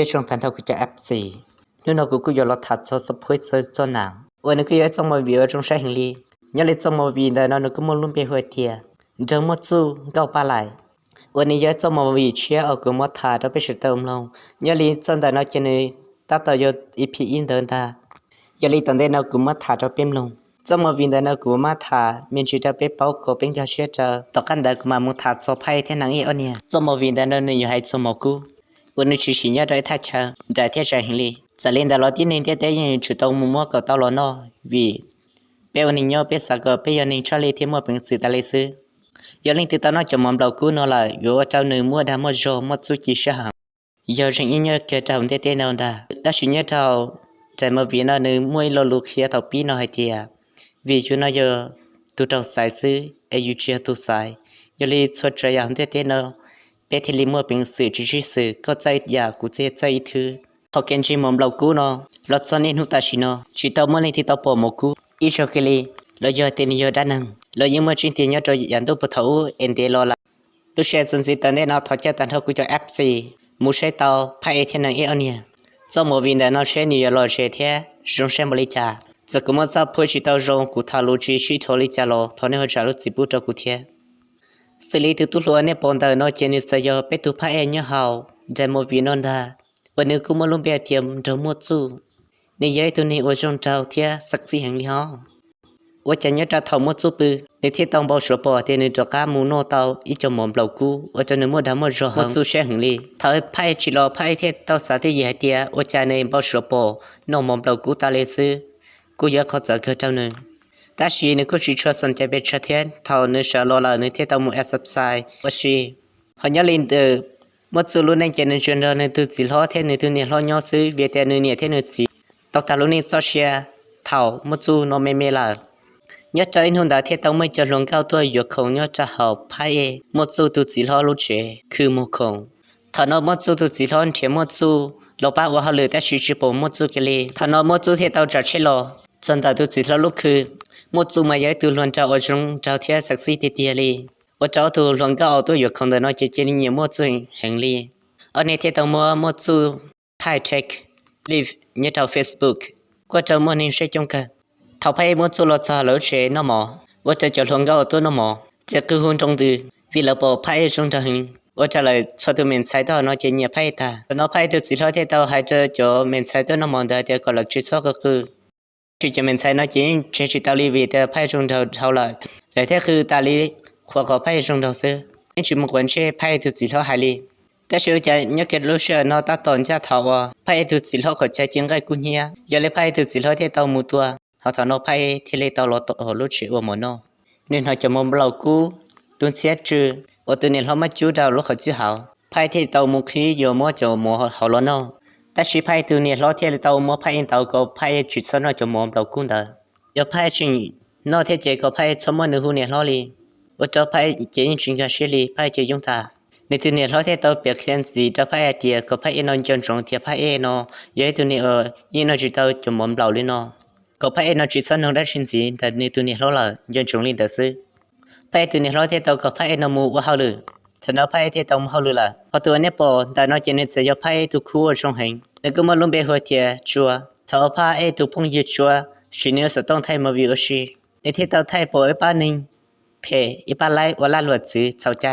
nhớ trong thành thao của cho FC nếu nó cũng có lọt thật cho support cho nàng và nó cứ ở trong mọi việc ở trong sáng hình ly nhớ lên trong mọi việc đó nó cũng muốn luôn bị hơi thiệt trong một số câu ba lại và nhớ trong mọi việc chia ở cũng một thà đó bị sự tâm lòng nhớ lên trong đó nó cho nên ta tạo cho EP in đơn ta nhớ lên tận đây nó cũng một thà cho bên lòng trong mọi việc đó nó cũng một thà mình chỉ cho bên bảo có bên cho chia cho tất cả đó cũng mà một thà cho phải thế năng ấy ở nè trong mọi việc đó nó nhiều hay trong mọi cúวันนี้ชิชิญญาได้ท่าชาได้เทียใจหิลีจะเล่นแต่เราที่นี่เทียแต่ยังชุดตรงมุมว่าก็ตลอดนอวีเป้วันนี้ย่อเป้สักก็เป้ยันนี้ชาลีที่มัวเป็นสื่อตะเลซื้อยันนี้ติดตามน้องจะมอมเรากู้นอละอยู่ว่าเจ้าหนึ่งมัวดามจอมัวสุจิชายันสิ่งนี้เกิดจากเทียแต่นอนดาแต่สิ่งนี้เท่าใจมาวีนอหนึ่งมวยเราลุกเขียเท่าปีนอให้เจียวีจุนอเยอะตัวเราสายซื้ออายุเจียตัวสายยันนี้ชดใจอย่างเทียแต่นอเป้ที่ลิมัวเป็นสื่อที่สื่อก็ใจอยากกูใจถือเขาเก่งจริงมอมเรากูเนาะเราตอนนี้นุตาชิเนาะจิตเอาเมื่อในที่ตาปอมกูอีชอกลีเราเยอะเต็นเยอะด้านหนึ่งเรายังเมื่อจริงที่เยอะจะยันตัวปะเทาเอ็นเดลละลูกชายจนสิตอนนี้เราถอดใจตันเท่ากูจะแอปซีมูใช้เตาพายเทียนนั่งเออเนี่ยเจ้าหมอวินเดนเราใช้เนี่ยเราใช้เทียจงใช้บริจาจะกูมั่นใจพูดจิตเอาจงกูทาลูจีชีทอลิจาโลทอนนี้เขาจะรู้จิบุตรกูเทียสิริตุตุลัวเนี่ยปนตาโนเจนิสยอเปตุพาเอเนเฮาใจโมวินนดาวันนี้กูมาลุมเบียเทียมเดมดซูในยัยตัวนี้ว่าจงเจ้าเทียสักสิแห่งนี้ฮะว่าจะเนี่ยจะทำมดซูปืในที่ต้องบอกชัวปอเทียนจอกามูโนเตาอีจมอมเปล่ากูว่าจะนึกว่าดามดจอหงมดซูเชหังลีถ้าไพ่จิโลไพ่เทียเตาสาธิยาเทียว่าจะในบอกชัวปอนมอมเปล่ากูตาเลซื้อกูอยากเขาจะเกิดเจ้าหนึ่งแต่ชีนึกก็ชีชอบสนใจเป็นชาเทียนเท่านึกชาโลลานึกที่ต้องมุ่งแอสไซว่าชีพอยาลินเดอร์มัดสูรุนในเจนเจนนึกตัวจิล้อเทียนนึกตัวเนี่ยล้อยอซื้อเวียแต่นึกเนี่ยเทียนนึกจีตอกตาลุนี่เจ้าเชียเท่ามัดสูนอเมเมล่ายัดใจหุ่นดาเทียต้องไม่จะลงเข้าตัวหยกคงยัดจะหอบพายมัดสูตัวจิล้อลุเจคือมุคงถ้านอมัดสูตัวจิล้อเทียมัดสูเราป้าว่าเขาเลยแต่ชีจิปมัดสูกันเลยถ้านอมัดสูเทียต้องจัดเชลอจนตาตัวจิล้อลุคือมดซูมาย้ายตัวหลวนเจ้าอจงเจ้าเทียศักดิ์สิทธิ์เตียลีว่าเจ้าตัวหลวนก็เอาตัวอยู่คงเดินน้อยเจเจนี่มดซูแห่งลีอันนี้ที่ต้องมดซูไทยเทคลิฟเนี่ยเจ้าเฟซบุ๊กก็เจ้ามดนี่ใช้จงกันถ้าไปมดซูเราจะเลิกเชนน้อหมอว่าจะหลวนก็เอาตัวน้อหมอจะคือหุ่นตรงดื้อวิลาปอไปจงจะหึงว่าจะเลยชอบตัวเหม็นใส่ตัวน้อยเจเนี่ยไปตาแต่น้อยไปตัวสิทธิ์ที่ตัวให้เจอจ่อเหม็นใส่ตัวน้อหมอได้เดี๋ยวก็หลักจิตชอบก็คือชีจะเป็นใช้น้อยจริงเชื่อตาลีวีแต่ไพ่จงเท่าละแต่ถ้าคือตาลีขวาขอไพ่จงเท่าซื้อไม่ชิมควรเชื่อไพ่ถูกสิทธิ์หายลีแต่เชื่อใจนักเก็ตรู้เชื่อนอตาตอนจะเท่าว่าไพ่ถูกสิทธิ์ขอใจจริงไงกุญเฮียอย่าเลยไพ่ถูกสิทธิ์ที่เต่ามูตัวเขาถอนอไพ่ที่เลยเต่าเราตอรู้เชื่อว่าหมอนอนี่เขาจะมองเรากูตัวเสียจื้อว่าตัวนี้เขาไม่จู้ดาวรู้เขาจื้อเขาไพ่ที่เต่ามุขีโยมัวจะมัวเขาล้อนอแต่ชีพายตัวนี้ล้อเทียนเตามัวพายเตาก็พายจุดสนอจะมองเรากุ้งเด้อยาพายจริงนอเทียเจก็พายสมมติหูเนี่ยล้อลีว่าจะพายเจริงจริงก็เชื่อลีพายเจยงตาในตัวนี้ล้อเทียเตาเปียกเขียนสีจะพายเดียก็พายนอนจนตรงเทียพายนอยัยตัวนี้ยี่นอจุดเตาจะมองเราลีนอก็พายนอจุดสนอได้ชินสีแต่ในตัวนี้ล้อละยันตรงลีเดซื้อพายตัวนี้ล้อเทียเตาก็พายนอมูว่าเขาเลยถ้าเราพายเทียเตาเขาเลยล่ะพอตัวนี้พอแต่นอเจนิจะยาพายทุกคู่จงเห็นแล้วก็มาลงไปหัวเทียชัวถ้าเอาผ้าตัวพงยืดชัวชีเนื้อสต้องไทยมาวิวชีในที่เตาไทยปล่อยป้าหนึ่งเพอีป้าไล่ว่าลาหลวดซื้อเข้าใจ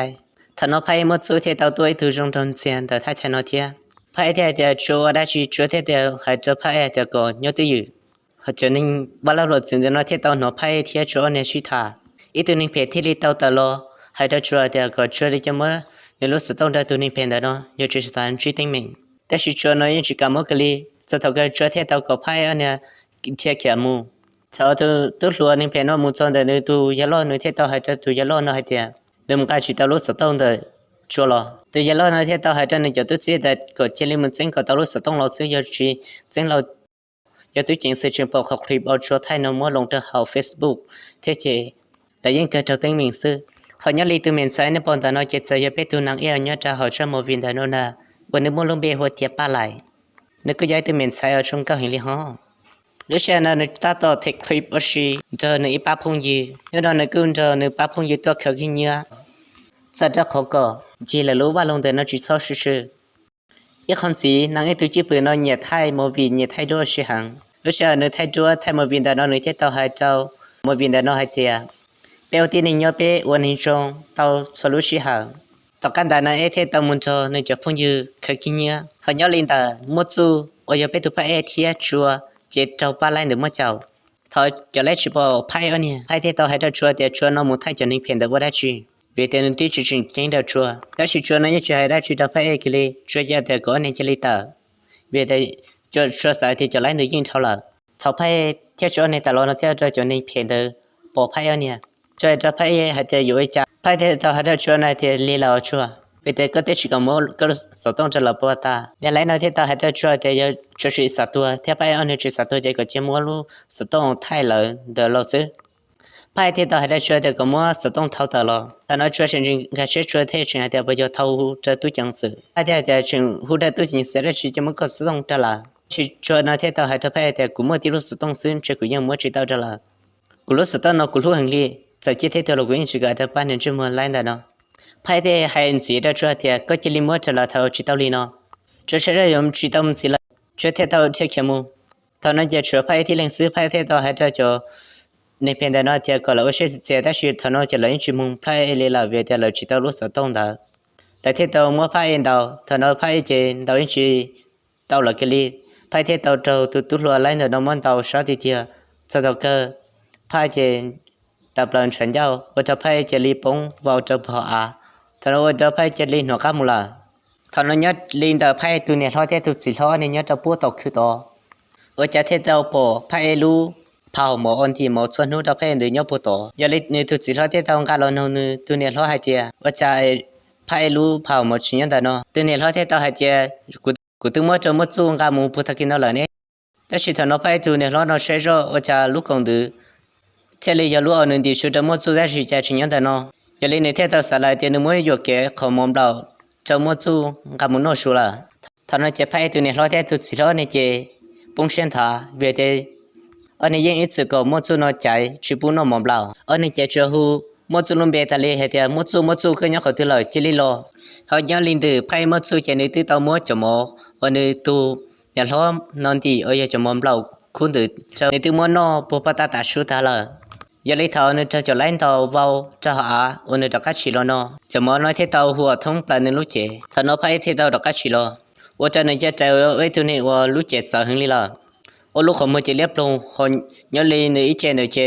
ถ้าน้องไพ่หมดสู้เทียเตาตัวไอ้ตัวจงทนเสียนแต่ถ้าใช้น้องเทียไพ่เทียเดียวชัวได้ชีชัวเทียเดียวหายเจอไพ่เดียวก่อนยอดตัวอยู่เขาจะนึ่งว่าลาหลวดซื้อน้องเทียเตาหนอไพ่เทียชัวเนี่ยชีทาอีตัวหนึ่งเพที่ลิเตาตลอหายเจอชัวเดียวก็ชัวได้จะมาในรู้สึกต้องได้ตัวหนึ่งเพนได้เนาะยอดจะสถานชีติ้งมิงแต่ชีชัวน้อยยังชีกามกลีจะทำกันชัวเทียเตาก็ไพ่อันเนี่ยเทียเขียมูถ้าตัวหลวงนี่เป็นว่ามุจงแต่เนี่ยตัวยาล้อเนี่ยเทียเตาหายใจตัวยาล้อเนี่ยหายใจเดิมการชีเตารู้สึกต้องได้ชัวร์ตัวยาล้อเนี่ยเทียเตาหายใจเนี่ยจะตัวเสียแต่ก็เจริญมันจริงก็เตารู้สึกต้องเราซื้อยาชีจริงเราอย่าตัวจริงสื่อพอเขาคลิปเอาชัวไทยน้องมัวลงเธอเขาเฟซบุ๊กเทียเจแล้วยังเกิดจะตั้งมิงซื้อเขาเนี่ยลีตัวเหม็นใส่ในปอนตาน้อยเจ็ดใจจะเป็นตัวนางเอ๋ยเนี่ยจะเขาจะมาวินแต่โน่นน่ะวันนี้มัวลงเบียหัวเทียป้าไหลนึกก็ย้ายตัวเหม็นใส่เอาชงก็เห็นเลยฮะหรือเช่นนั้นตาต่อเทคคลิปว่าชีเจอในป้าพงยีนี่เราในกุนเจอในป้าพงยีตัวเขาขี้เนื้อจะจะเขาก็จีเลยรู้ว่าลงแต่น่าจีชอบชื่อ อีคนสีนางไอ้ตัวจีปืนนอนเหยียดไทยโมบินเหยียดไทยด้วยชิหังรู้เชื่อเนื้อไทยด้วยไทยโมบินแต่นอนเนื้อที่เตาหายเจ้าโมบินแต่นอนหายเจียเปลวที่นี่ยอเปวันหินจงเตาสรุชิหังต่อการด่านไอ้เทเตามุนโจเนื้อจะพุ่งยืเคยกินเนื้อเขาย้อนลินตามัวจูโอยเปตุพระเอเทียชัวเจ็ดเจ้าปลาไหลหรือมัวเจ้าเขาจะเล่นชิบเอาไพ่อันนี้ไพ่ที่เตาให้เจ้าชัวเดี๋ยวชัวน้องมุไทยจะนิ่งเพียงแต่ว่าได้ชีเวทีนึงที่จริงจริงเดียวชัวแต่ชิชัวนั้นยังจะให้ได้ชีดาวไพ่เอกิเลชัวยาแต่ก่อนเนี่ยจะลิตาเวทีจะชัวสายที่จะไล่หรือยิงเท่าไหร่เขาไพ่เที่ยวชัวในตลอดเที่ยวจะนิ่งเพียงแต่ปอไพ่อันนี้ช่วยจะไพ่ให้เธออยู่ไอ้จ้าไพ่ที่เตาให้เจ้าชัวในที่ลีลาชัวเวทีก็ได้ชิกามอลก็สต้องจะหลับปวดตาเนี่ยไล่ในที่เตาให้เจ้าชัวที่จะช่วยสัตว์ตัวที่ไพ่อันนี้ช่วยสัตว์ตัวจะก็จะมัวรู้สต้องไทยเลยเดี๋ยวเราซื้อไพ่ที่ต่อให้ได้ช่วยแต่ก็มัวสต้องเท่าตลอดแต่เราช่วยจริงๆแค่ช่วยเท่จริงแต่พอจะเท่าจะตู้จังสือไพ่ที่จะจึงหูได้ตู้จริงเสร็จแล้วจะมันก็สต้องตลอดช่วยนะที่ต่อให้เธอไพ่แต่กูมัวที่รู้สต้องซื้อจะกูยังมัวจิตเอาตลอดกูรู้สต้องเนาะกูรู้หังลีจะจิตที่เธอเรากูยังจิกอาจจะปั้นยังจะมัวไล่ได้เนาะไพ่ที่ให้อินทรีย์ได้ช่วยแต่ก็จะลิมัวตลอดเท่าจิตเอาลีเนาะจะใช้ได้ยมจิตเอามันสิละช่วยเท่าเท่าเข้มมูเท่านั้นจะช่วยไพ่ที่เลี้ยงซื้อไพ่ที่ต่อให้เจ้าจะในเพียงแต่นอเทียก็เราใช้เจตสิทธิ์ทนอจะเลยชิมุงไพ่เอเลลาเวเดลจิตรู้สตองดาแต่ที่ตัวมัวไพ่เอ็นดาวทนอไพ่เจนดาวอินชีดาวหลักลีไพ่ที่ตัวเจ้าตุลัวไล่เนอมันดาวชาติเทียสตอกเกอร์ไพ่เจนตับหลังฉันเจ้าว่าจะไพ่เจลีปงว่าจะพออาทนอว่าจะไพ่เจลีหัวข้ามุลาทนอยัดลินดาไพ่ตัวเนี่ยท้อเทียตุสิท้อในยัดจะพูดตกคือต่อว่าจะเทียตัวปอไพ่รู้พาวหมออันที่หมอชวนนู้ดาเพ่นเดียบต่อยาลินึทุสิทธิ์ที่ต้องการเราโน้ตัวเนี่ยเราให้เจ้าว่าจะพายรู้พาวหมอชิญญาเนาะตัวเนี่ยเราที่ต้องให้เจ้ากูถึงมั่วจมั่วจูงกับมูพุทธกินเอาละเนี่ยแต่ชิดเราพายตัวเนี่ยเราใช้จ่อว่าจะลูกคงดูเฉลี่ยรู้เอาหนึ่งดีชุดมั่วจูได้ชิจชิญญาเนาะยาลินึที่ต้องสลายตัวนึงมั่วยกแก่ขมมเราจะมั่วจูกับมูโนชุละท่านจะพายตัวเนี่ยเราที่ทุสิทธิ์เนี่ยเจ้าปุ่งเส้นท่าเวทีอันนี้ยังอีกสิ่งก็มั่วจูนอใจชิบุนอมอมลาวอันนี้จะเชื่อหูมั่วจูนเบตาลีเหตุมั่วจูก็ยังเขาตัวเลยจิลิโลเขายังลินดือไพ่มั่วจูจะนึกถึงตัวมั่วจมออันนี้ตัวยันล้อมนอนที่เอาจมอมลาวคุณดือจะนึกถึงมั่วนอปุปตาตาชุดอะไรยันลิท่านึกจะไล่ตัวว่าวจะหาอันนี้ดอกกัชิโลนอจมอน้อยที่ตัวหัวท้องปลาในลูกเจถ้านอไพ่ที่ตัวดอกกัชิโลว่าจะนึกจะใจไว้ตัวนี้ว่าลูกเจสาวหึงลีละโอลูกของมือจะเรียบลงหอนย้อนเลยในอีเจนเจ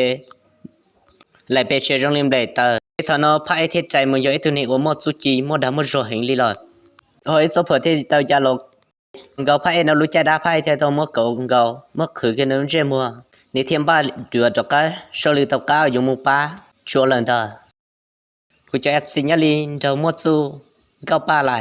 ไหลไปเชื่อจงลิมได้แต่ถ้าน้อพายเทใจมือย้อยตัวนี้ว่าหมดสุจีหมดดำหมดโจหิงลีลอดหอยสปอร์ตที่เตาจาลกเกาพายน้อรู้ใจได้พายเทตัวหมดเกาเกาหมดขือกันน้ำเจมัวในเทียมบ้านเดือดจากการโชลิตก้าอยู่มุป้าชัวร์เลยเถอะกูจะแอบสิญญาลีเจ้าหมดสู้เกาป้าไหล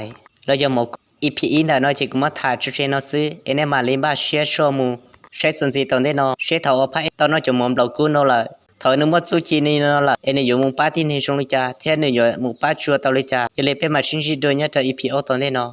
เราจะหมดอีพีอินแต่น้อยจะกูมาถ่ายชุดเชนอซื้อเอ็นเอ็มมาลิมบ้าเชียชัวมูใช้สนใจตอนนี้เนาะใช้เท่าอภัยตอนนั้นจะมอมเรากู้เนาะละเท่านึกว่าสู้ชีนี่เนาะละเอ็นอยู่มุมป้าที่นี่ชงลิจ่าแท้เนี่ยอยู่มุมป้าชัวเตาลิจ่าอย่าเลยเป็นมาชินชีโดยเนี่ยจะอีพีโอตอนนี้เนาะ